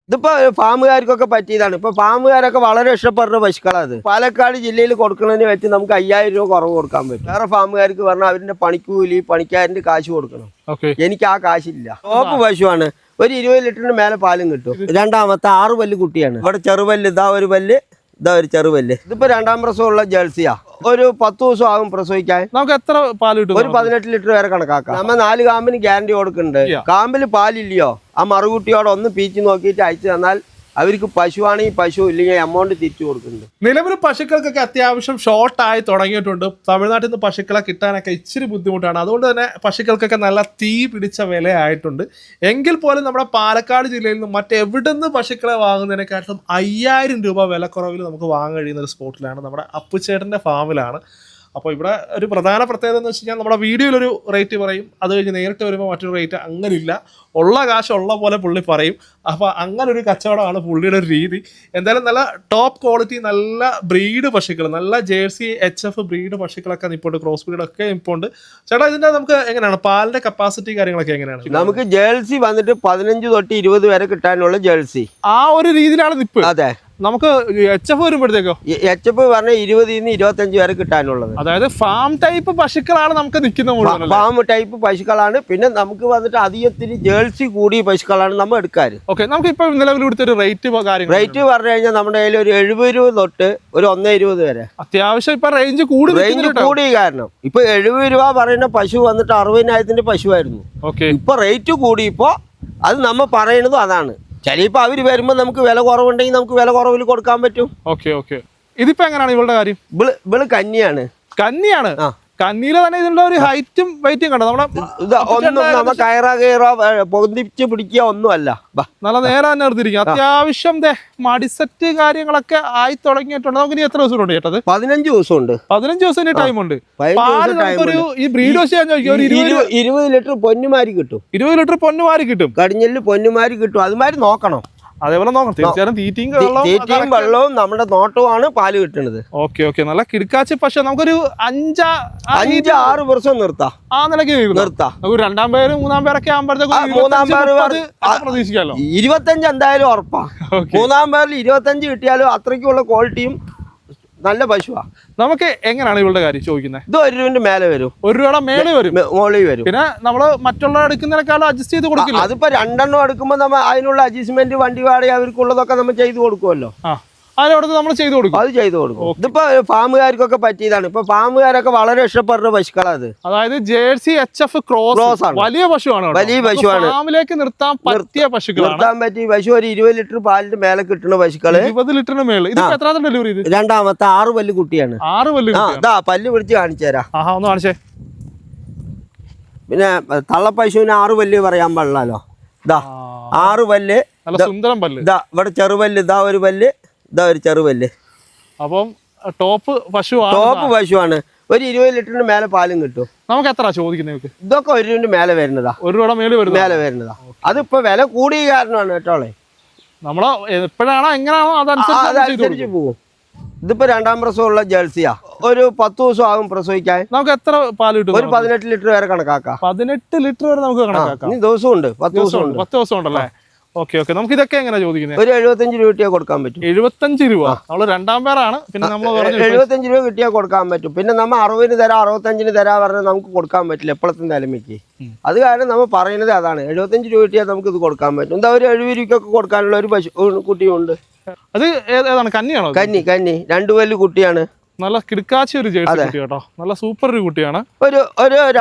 ഇതിപ്പോ ഫാമുകാർക്കൊക്കെ പറ്റിയതാണ്. ഇപ്പൊ ഫാമുകാരൊക്കെ വളരെ ഇഷ്ടപ്പെടുന്ന പശുക്കളാണ്. പാലക്കാട് ജില്ലയിൽ കൊടുക്കുന്നതിന് വെച്ച് നമുക്ക് 5000 രൂപ കുറവ് കൊടുക്കാൻ പറ്റും. വേറെ ഫാമുകാർക്ക് പറഞ്ഞാൽ അവരുടെ പണിക്കൂലി പണിക്കാരൻ്റെ കാശ് കൊടുക്കണം. എനിക്ക് ആ കാശില്ല. ടോപ്പ് പശുവാണ്. ഒരു 20 ലിറ്ററിന് മേലെ പാലും കിട്ടും. രണ്ടാമത്തെ 6 പല്ല് കുട്ടിയാണ്. ഇവിടെ ചെറുപല്ല്, ഇതാ ഒരു പല്ല്, ഇതാ ഒരു ചെറുപല്ല്. ഇതിപ്പോ രണ്ടാം പ്രസവമുള്ള ജേഴ്സിയാ. ഒരു 10 ദിവസം ആകും പ്രസവിക്കാൻ. നമുക്ക് എത്ര പാല് കിട്ടും? ഒരു 18 ലിറ്റർ വരെ കണക്കാക്കാം. നമ്മൾ 4 കാമ്പിന് ഗ്യാരണ്ടി കൊടുക്കുന്നുണ്ട്. കാമ്പിൽ പാലില്ലയോ ആ മറുകുട്ടിയോടെ ഒന്ന് പീച്ച് നോക്കിയിട്ട് അയച്ചു തന്നാൽ അവർക്ക് പശുവാണെങ്കിൽ പശു, ഇല്ലെങ്കിൽ എമൗണ്ട് തിരിച്ചു കൊടുക്കുന്നുണ്ട്. നിലവിൽ പശുക്കൾക്കൊക്കെ അത്യാവശ്യം ഷോർട്ടായി തുടങ്ങിയിട്ടുണ്ട്. തമിഴ്നാട്ടിൽ നിന്ന് പശുക്കളെ കിട്ടാനൊക്കെ ഇച്ചിരി ബുദ്ധിമുട്ടാണ്. അതുകൊണ്ട് തന്നെ പശുക്കൾക്കൊക്കെ നല്ല തീ പിടിച്ച വിലയായിട്ടുണ്ട്. എങ്കിൽ പോലും നമ്മുടെ പാലക്കാട് ജില്ലയിൽ നിന്ന് മറ്റെവിടെ നിന്ന് പശുക്കളെ വാങ്ങുന്നതിനെക്കാട്ടും 5000 രൂപ വിലക്കുറവിൽ നമുക്ക് വാങ്ങാൻ കഴിയുന്ന ഒരു സ്പോട്ടിലാണ്, നമ്മുടെ അപ്പുച്ചേട്ടൻ്റെ ഫാമിലാണ്. അപ്പോൾ ഇവിടെ ഒരു പ്രധാന പ്രത്യേകത എന്ന് വെച്ച് കഴിഞ്ഞാൽ നമ്മുടെ വീഡിയോയിലൊരു റേറ്റ് പറയും, അത് കഴിഞ്ഞ് നേരിട്ട് വരുമ്പോൾ മറ്റൊരു റേറ്റ്. അങ്ങനെയില്ല, ഉള്ള കാശ് ഉള്ള പോലെ പുള്ളി പറയും. അപ്പോൾ അങ്ങനെ ഒരു കച്ചവടമാണ് പുള്ളിയുടെ ഒരു രീതി. എന്തായാലും നല്ല ടോപ്പ് ക്വാളിറ്റി, നല്ല ബ്രീഡ് പശുക്കൾ, നല്ല ജേഴ്സി HF ബ്രീഡ് പശുക്കളൊക്കെ നിൽപ്പുണ്ട്, ക്രോസ് ബ്രീഡൊക്കെ നിൽപ്പുണ്ട്. ചേട്ടാ, ഇതിൻ്റെ നമുക്ക് എങ്ങനെയാണ് പാലിൻ്റെ കപ്പാസിറ്റി കാര്യങ്ങളൊക്കെ എങ്ങനെയാണ്? നമുക്ക് ജേഴ്സി വന്നിട്ട് 15 തൊട്ട് 20 വരെ കിട്ടാനുള്ള ജേഴ്സി ആ ഒരു രീതിയിലാണ് നിൽപ്പ്. അതെ. നമുക്ക് HF വരുമ്പോഴത്തേക്കോ? HF പറഞ്ഞാൽ 20 നിന്ന് 25 വരെ കിട്ടാനുള്ളത്. അതായത് ഫാം ടൈപ്പ് പശുക്കളാണ് നമുക്ക് നിൽക്കുന്ന. ഫാം ടൈപ്പ് പശുക്കളാണ്. പിന്നെ നമുക്ക് വന്നിട്ട് അധികത്തിന് ജേഴ്സി കൂടിയ പശുക്കളാണ് നമ്മൾ എടുക്കാറ്. ഓക്കെ, നമുക്ക് ഇപ്പൊ നിലവിൽ ഇവിടുത്തെ ഒരു റേറ്റ് റേറ്റ് പറഞ്ഞു കഴിഞ്ഞാൽ നമ്മുടെ കയ്യിൽ ഒരു 70 രൂപ തൊട്ട് ഒരു 120 വരെ. അത്യാവശ്യം ഇപ്പൊ റേഞ്ച് കൂടി കാരണം ഇപ്പൊ 70 രൂപ പറയുന്ന പശു വന്നിട്ട് 60,000 പശുവായിരുന്നു. ഇപ്പൊ റേറ്റ് കൂടിയപ്പോ അത് നമ്മൾ പറയുന്നതും അതാണ്. ചിലപ്പോ അവര് വരുമ്പോ നമുക്ക് വില കുറവുണ്ടെങ്കിൽ നമുക്ക് വില കുറവിൽ കൊടുക്കാൻ പറ്റും. Okay okay. ഇതിപ്പോ എങ്ങനെയാണ് ഇവളുടെ കാര്യം? ഇവള് കന്നിയാണ്. കന്നിയാണ്. കന്നിയില് തന്നെ ഇതിന്റെ ഒരു ഹൈറ്റും വെയിറ്റും കണ്ടോ? നമ്മ കയറോ പൊന്തിച്ച് പിടിക്കുക ഒന്നുമല്ല, നല്ല നേരെ തന്നെ എടുത്തിരിക്കും. അത്യാവശ്യം മടിസെറ്റ് കാര്യങ്ങളൊക്കെ ആയി തുടങ്ങിയിട്ടുണ്ട്. നമുക്ക് ഇനി എത്ര ദിവസം ഉണ്ട് ചേട്ടത്? 15 ദിവസമുണ്ട്. 15 ദിവസം ടൈം ഉണ്ട്. ഈ ബ്രീഡ് വെച്ച് 20 ലിറ്റർ പൊന്നുമാരി കിട്ടും. 20 ലിറ്റർ പൊന്നുമാരി കിട്ടും. കടിഞ്ഞല് പൊന്നുമാരി കിട്ടും. അതുമാതിരി നോക്കണം. അതേപോലെ നോക്കണം തീർച്ചയായും. തീറ്റയും വെള്ളവും നമ്മുടെ നോട്ടവുമാണ് പാല് കിട്ടുന്നത്. Okay okay. നല്ല കിടക്കാച്ച്. പക്ഷെ നമുക്കൊരു 5-6 വർഷം നിർത്താം. ആ നിലയ്ക്ക് നിർത്താം. നമുക്ക് 2ാം പേര് 3ാം പേരൊക്കെ ആകുമ്പോഴത്തേക്കും 3ാം പേര് പ്രതീക്ഷിക്കാമല്ലോ. 25 എന്തായാലും ഉറപ്പാ. 3ാം പേരിൽ 25 കിട്ടിയാലും അത്രയ്ക്കുള്ള ക്വാളിറ്റിയും നല്ല പശുവാ. നമുക്ക് എങ്ങനെയാണ് ഇവളുടെ കാര്യം ചോദിക്കുന്നത്? ഇത് 1 രൂപ മേലെ വരും. 1 രൂപയുടെ മേലെ വരും. മോളിൽ വരും. പിന്നെ നമ്മള് മറ്റുള്ള എടുക്കുന്നതിനേക്കാളും അഡ്ജസ്റ്റ് ചെയ്ത് കൊടുക്കില്ല. അതിപ്പോ 2 എണ്ണം എടുക്കുമ്പോ നമ്മൾ അതിനുള്ള അഡ്ജസ്റ്റ്മെന്റ്, വണ്ടി വാടക, അവർക്കുള്ളതൊക്കെ നമ്മൾ ചെയ്ത് കൊടുക്കുമല്ലോ. അതിനോട് നമ്മൾ ചെയ്ത് കൊടുക്കും. അത് ചെയ്ത് കൊടുക്കും. ഇതിപ്പോ ഫാമുകാർക്കൊക്കെ പറ്റിയതാണ്. ഇപ്പൊ ഫാമുകാരൊക്കെ വളരെ ഇഷ്ടപ്പെടുന്ന പശുക്കളാണ്. അതായത് ജേഴ്സി HF ക്രോസ് ആണ്. വലിയ പശുവാണ്. വലിയ പശുവാണ്. ഫാമിലേക്ക് നിർത്താൻ പറ്റിയ പശുക്കളാണ്. നിർത്താൻ പറ്റിയ പശു. ഒരു 20 ലിറ്റർ പാലിന്റെ മേലെ കിട്ടുന്ന പശുക്കള്. 20 ലിറ്ററിന് മേലെ. ഇത് എത്രാമത്തെ ഡെലിവറി? ഇത് രണ്ടാമത്തെ. 6 പല്ല് കുട്ടിയാണ്. 6 പല്ല്. പല്ല് പിടിച്ച് കാണിച്ചു തരാം. ഒന്ന് കാണിച്ചേ. പിന്നെ തള്ളപ്പശുവിന് 6 പല്ല് പറയാൻ പാടില്ലല്ലോ. ഇതാ 6 പല്ല്. നല്ല സുന്ദരം പല്ല്. ഇതാ ഇവിടെ ചെറുപല്ല്. ഇതാ ഒരു പല്ല്, ഇതാ ഒരു ചെറുപല്ല്. അപ്പം ടോപ്പ് പശുവാണ്. ടോപ്പ് പശുവാണ്. ഒരു 20 ലിറ്ററിന് മേലെ പാലും കിട്ടും. നമുക്ക് എത്ര ചോദിക്കുന്നത്? ഇതൊക്കെ 1 രൂപ മേലെ വരുന്നതാ. 1 രൂപയുടെ മേലെ വരുന്നതാ. അതിപ്പോ വില കൂടിയ കാരണമാണ് കേട്ടോളെ. നമ്മള് എപ്പോഴാണോ എങ്ങനെയാണോ അതനുസരിച്ച് പോകും. ഇതിപ്പോ 2ാം പ്രസവമുള്ള ജേഴ്സിയാ. ഒരു 10 ദിവസം ആകും പ്രസവിക്കാൻ. നമുക്ക് എത്ര പാല് കിട്ടും? ഒരു 18 ലിറ്റർ വരെ കണക്കാക്കാം. 18 ലിറ്റർ വരെ നമുക്ക് കണക്കാക്കാം. ഇനി ദിവസമുണ്ട്. 10 ദിവസമുണ്ട്. 10 ദിവസം ഉണ്ടല്ലേ? Okay okay. നമുക്ക് ഇതൊക്കെ എങ്ങനെ ചോദിക്കുന്നത്? ഒരു 75 രൂപ കൊടുക്കാൻ പറ്റും. 75 രൂപ. നമ്മള് 2ാം പേരാണ്. പിന്നെ നമ്മൾ 75 രൂപ കിട്ടിയാൽ കൊടുക്കാൻ പറ്റും. പിന്നെ നമ്മൾ 60 തരാം 65 തരാം പറഞ്ഞാൽ നമുക്ക് കൊടുക്കാൻ പറ്റില്ല എപ്പോഴത്തെ നിലമയ്ക്ക്. അത് കാരണം നമ്മൾ പറയുന്നത് അതാണ്. 75 രൂപ കിട്ടിയാൽ നമുക്ക് ഇത് കൊടുക്കാൻ പറ്റും. എന്താ ഒരു 70 രൂപയ്ക്കൊക്കെ കൊടുക്കാനുള്ള ഒരു പശു കുട്ടിയുണ്ട്. അത് ഏതാണ്? കന്നിയാണോ? കന്നി. 2 പല്ല് കുട്ടിയാണ്. നല്ല കിടക്കാച്ച ഒരു ജേഴ്സി കുട്ടി കേട്ടോ. നല്ല സൂപ്പർ ഒരു കുട്ടിയാണ്. ഒരു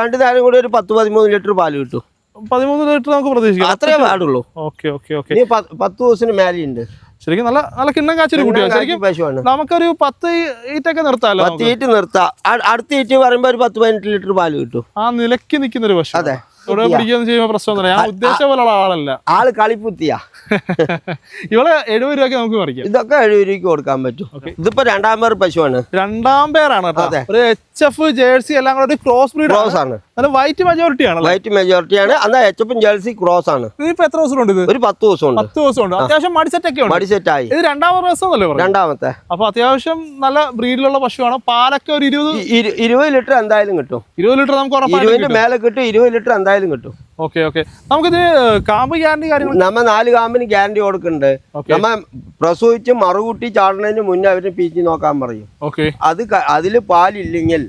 2 നേരം കൂടി ഒരു 10-13 ലിറ്റർ പാല് കിട്ടും. 13 ലിറ്റർ നമുക്ക് പ്രതീക്ഷിക്കാം. അത്രേ പാടുള്ളൂ. Okay okay okay. 10 ദിവസത്തിന് മേലെയുണ്ട്. ശരിക്കും നല്ല നല്ല കിണ്ണം കാച്ചൊരു കുട്ടിയാണ്. ശരിക്കും പശുവാണ്. നമുക്കൊരു 10 ഈറ്റൊക്കെ നിർത്താമല്ലോ. 10 ഈറ്റ് നിർത്താം. അടുത്ത ഈറ്റ് പറയുമ്പോ ഒരു 10-18 ലിറ്റർ പാല് കിട്ടും. ആ നിലയ്ക്ക് നിൽക്കുന്ന ഒരു പശു. അതെ. പിടിക്കാന്ന് ചെയ്യുമ്പോ പ്രശ്നം ഞാൻ ഉദ്ദേശിച്ച പോലുള്ള ആളല്ല. ആള് കളിപ്പുത്തിയാ. ഇവളെ 70 രൂപയ്ക്ക് നമുക്ക് പറിക്കാം. ഇതൊക്കെ 70 രൂപയ്ക്ക് കൊടുക്കാൻ പറ്റും. ഇതിപ്പോ 2ാം പേർ പശുവാണ്. 2ാം പേരാണ്. ഒരു HF ജേഴ്സി എല്ലാം കൂടെ ഒരു ക്രോസ് ബ്രീഡ് ആണ്. വൈറ്റ് മെജോറിറ്റി ആണ്. വൈറ്റ് മെജോറിറ്റി ആണ്. എന്നാൽ HF ജേഴ്സി ക്രോസ് ആണ്. ഇതിപ്പോ എത്ര ദിവസം ഉണ്ട്? ഒരു 10 ദിവസമുണ്ട്. 10 ദിവസമുണ്ട്. അത്യാവശ്യം മടിസെറ്റ് ഒക്കെ ഉണ്ട്. മടിസെറ്റ് ആയി. ഇത് 2ാം ദിവസം അല്ലേ? 2ാമത്തെ. അപ്പൊ അത്യാവശ്യം നല്ല ബ്രീഡിലുള്ള പശുവാണ്. പാലൊക്കെ ഒരു 20 ലിറ്റർ എന്തായാലും കിട്ടും. 20 ലിറ്റർ നമുക്ക് 20 മേലെ കിട്ടും. 20 ലിറ്റർ എന്തായാലും കിട്ടും. Okay okay. നമുക്കിത് കാമ്പ് ഗ്യാരണ്ടി കാര്യങ്ങൾ നമ്മ 4 കാമ്പിന് ഗ്യാരണ്ടി കൊടുക്കുന്നുണ്ട്. നമ്മ പ്രസവിച്ച് മറുകുട്ടി ചാടുന്നതിന് മുന്നേ അവര് പീച്ചി നോക്കാൻ പറയും. അതില് പാലില്ലെങ്കിൽ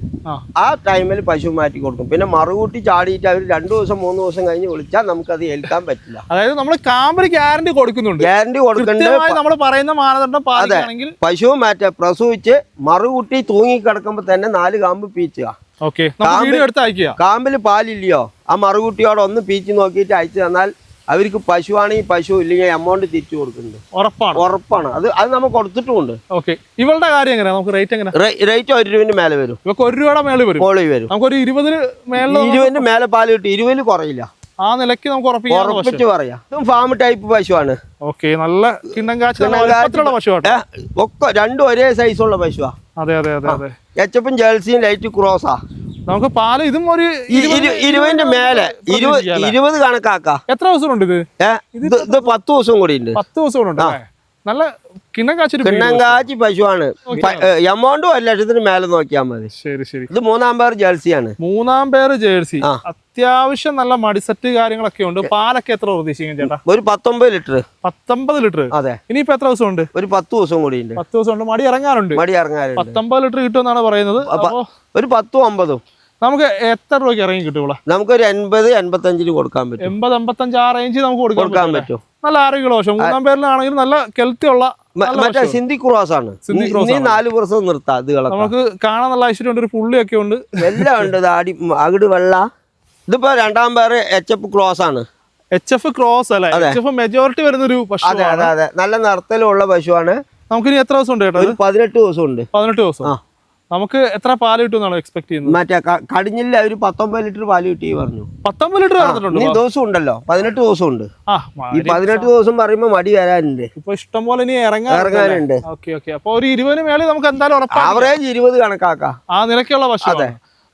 ആ ടൈമിൽ പശു മാറ്റി കൊടുക്കും. പിന്നെ മറുകുട്ടി ചാടിയിട്ട് അവർ 2 ദിവസം 3 ദിവസം കഴിഞ്ഞ് വിളിച്ചാൽ നമുക്കത് ഏൽക്കാൻ പറ്റില്ല. അതായത് നമ്മൾ കാമ്പിന് ഗ്യാരണ്ടി കൊടുക്കുന്നുണ്ട്. ഗ്യാരണ്ടി കൊടുക്കുന്നുണ്ട്. നമ്മൾ പറയുന്ന മാനദണ്ഡം പാലിക്കുകയാണെങ്കിൽ പശു മാറ്റ പ്രസവിച്ച് മറുകുട്ടി തൂങ്ങി കിടക്കുമ്പോ തന്നെ 4 കാമ്പ് പീച്ചുക. കാമ്പില് പാലില്ലയോ ആ മറുകുട്ടിയോടെ ഒന്ന് പീച്ച് നോക്കിയിട്ട് അയച്ചു തന്നാൽ അവർക്ക് പശുവാണെങ്കിൽ പശു ഇല്ലെങ്കിൽ എമൗണ്ട് തിരിച്ചു കൊടുക്കുന്നുണ്ട്. ഉറപ്പാണ്. അത് നമ്മൾ കൊടുത്തിട്ടുമുണ്ട്. ഇവളുടെ കാര്യം എങ്ങനെയാ? നമുക്ക് റേറ്റ് എങ്ങനെ? റേറ്റ് 1 രൂപ മേലെ വരും. 1 രൂപയുടെ മേലെ വരും. നമുക്കൊരു 20 മേലെ പാല് കിട്ടും. 20 കുറയില്ല. ആ നിലയ്ക്ക് നമുക്ക് ഉറപ്പിച്ച് പറയാം. ഇതും ഫാം ടൈപ്പ് പശുവാണ്. നല്ല കിണ്ണം കാച്ചുള്ള പശുവാണ്. ഒക്കെ രണ്ടും ഒരേ സൈസുള്ള പശുവാ. അതെ അതെ അതെ അതെ. എച്ചപ്പും ജേഴ്സിയും ലൈറ്റ് ക്രോസാ. നമുക്ക് പാല് ഇതും ഒരു 20 മേലെ 20 കണക്കാക്കാം. എത്ര ദിവസം ഉണ്ട് ഇത്? ഇത് 10 ദിവസം കൂടി ഉണ്ട്. 10 ദിവസം ഉണ്ട്. നല്ല കിണ്ണം കാച്ചി പശുവാണ്. എമൗണ്ട് 1 ലക്ഷത്തിന് മേലെ നോക്കിയാൽ മതി. ശരി ശരി. ഇത് 3-ാം പേർ ജേഴ്സിയാണ്. 3-ാം പേർ ജേഴ്സി. അത്യാവശ്യം നല്ല മടിസെറ്റ് കാര്യങ്ങളൊക്കെ ഉണ്ട്. പാലൊക്കെ എത്ര പ്രതീക്ഷിക്കും ചേട്ടാ? ഒരു 19 ലിറ്റർ. 19 ലിറ്റർ. അതെ. ഇനിയിപ്പോ എത്ര ദിവസം ഉണ്ട്? ഒരു 10 ദിവസം കൂടി ഉണ്ട്. 10 ദിവസം ഉണ്ട്. മടി ഇറങ്ങാറുണ്ട്. 19 ലിറ്റർ കിട്ടുമെന്നാണ് പറയുന്നത്. ഒരു 10-9. നമുക്ക് എത്ര രൂപയ്ക്ക് ഇറങ്ങി കിട്ടും? നമുക്കൊരു 80-85 കൊടുക്കാൻ പറ്റും. 80-85 ആ റേഞ്ച് നമുക്ക് കൊടുക്കാൻ പറ്റും. നല്ല ആരോഗ്യമുള്ള പശു. 3-ാം പേരിലാണെങ്കിൽ നല്ല കെൽത്തി ഉള്ള മറ്റേ സിന്ധി ക്രോസ് ആണ്. 4 വർഷം നിർത്താം. നമുക്ക് കാണാൻ നല്ല ഐശ്വര്യം. ഒരു പുള്ളിയൊക്കെ ഉണ്ട്. എല്ലാം ഉണ്ട്. അകിട് വെള്ള. ഇതിപ്പോ 2-ാം പേര് HF ക്രോസ് ആണ്. HF ക്രോസ് അല്ലേ? HF മെജോറിറ്റി വരുന്ന ഒരു പശു. അതെ അതെ അതെ. നല്ല നിറത്തിലുള്ള പശുവാണ്. നമുക്ക് ഇനി എത്ര ദിവസം ഉണ്ട് ചേട്ടാ? 18 ദിവസം ഉണ്ട്. 18 ദിവസം. നമുക്ക് എത്ര പാല് കിട്ടുമെന്നാണ് എക്സ്പെക്ട് ചെയ്യുന്നത്? മറ്റേ കടിഞ്ഞില്ല ഒരു 19 ലിറ്റർ പാല് കിട്ടി പറഞ്ഞു. 19 ലിറ്റർ ദിവസം ഉണ്ടല്ലോ. 18 ദിവസം ഉണ്ട്. ഈ 18 ദിവസം പറയുമ്പോ മടി വരാനുണ്ട്. ഇപ്പൊ ഇഷ്ടം പോലെ ഇനി ഇറങ്ങാനുണ്ട്. അപ്പൊ ഒരു 20 മേലെ നമുക്ക് എന്തായാലും ആവറേജ് 20 കണക്കാക്കാം. ആ നിലയ്ക്കുള്ള പശു. അതെ.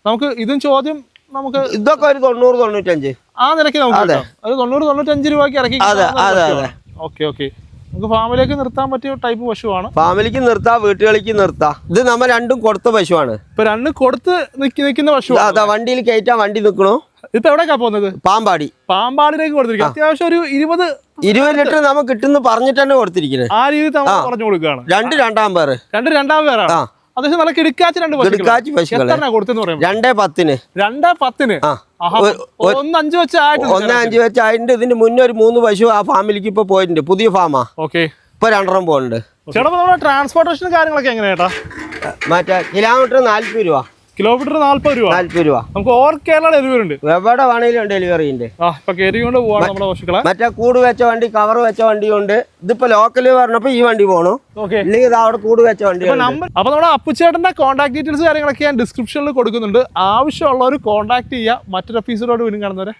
നമുക്ക് ഇതും ചോദ്യം നമുക്ക് ഇതൊക്കെ ഒരു 90-95 ആ നിലയ്ക്ക് നമുക്ക് ഒരു 90-95 രൂപയ്ക്ക് ഇറക്കി. Okay okay. നമുക്ക് ഫാമിലേക്ക് നിർത്താൻ പറ്റിയ ടൈപ്പ് പശുവാണ്. ഫാമിലിക്ക് നിർത്താം, വീട്ടുകളിലേക്ക് നിർത്താം. ഇത് നമ്മ രണ്ടും കൊടുത്ത പശുവാണ്. ഇപ്പൊ 2 കൊടുത്ത് നിൽക്കുന്ന പശു. അതാ വണ്ടിയിൽ കയറ്റാൻ വണ്ടി നിൽക്കണോ. ഇപ്പൊ എവിടേക്കാ പോകുന്നത്? പാമ്പാടിലേക്ക് കൊടുത്തിരിക്കും. അത്യാവശ്യം ഒരു 20 ലിറ്റർ നമുക്ക് കിട്ടുന്ന പറഞ്ഞിട്ട് തന്നെ കൊടുത്തിരിക്കുന്നത്. ആ രീതിയിൽ പറഞ്ഞു കൊടുക്കുകയാണ്. 2-2-ാം പേര്. 2-2-ാം പേരാണ്. അത്യാവശ്യം നല്ല കിടക്കാച്ചി 2 പശുക്കൾ. 2-10. 2-10. 1-5 വെച്ചായിട്ടുണ്ട്. ഇതിന്റെ മുന്നേ ഒരു 3 പശു ആ ഫാമിലിക്ക് ഇപ്പൊ പോയിട്ടുണ്ട്. പുതിയ ഫാമാ. ഇപ്പൊ 2 പോകുന്നുണ്ട്. ചേട്ടാ നമ്മുടെ ട്രാൻസ്പോർട്ടേഷൻ കാര്യങ്ങളൊക്കെ എങ്ങനെയാ? മറ്റേ കിലോമീറ്റർ 40 രൂപ. കിലോമീറ്റർ 40 രൂപ. നമുക്ക് ഓൾ കേരള ഡെലിവറി ഉണ്ട്. എവിടെ വേണേലും ഡെലിവറി ഉണ്ട്. ഇപ്പൊ കയറിക്കൊണ്ട് പോവാണ് നമ്മുടെ പശുക്കളെ. മറ്റേ കൂട് വെച്ച വണ്ടി, കവർ വെച്ച വണ്ടി ഉണ്ട്. ഇതിപ്പോ ലോക്കല് പറഞ്ഞപ്പോ ഈ വണ്ടി പോകണം. ഇല്ലെങ്കിൽ ഇത് അവിടെ കൂട് വെച്ച വണ്ടി. അപ്പൊ നമ്മുടെ അപ്പുച്ചേട്ടന്റെ കോൺടാക്ട് ഡീറ്റെയിൽസ് കാര്യങ്ങളൊക്കെ ഞാൻ ഡിസ്ക്രിപ്ഷനിൽ കൊടുക്കുന്നുണ്ട്. ആവശ്യമുള്ളവർ കോൺടാക്ട് ചെയ്യുക. മറ്റൊരു എപ്പിസോഡോട് വീണ്ടും കാണുന്നവരെ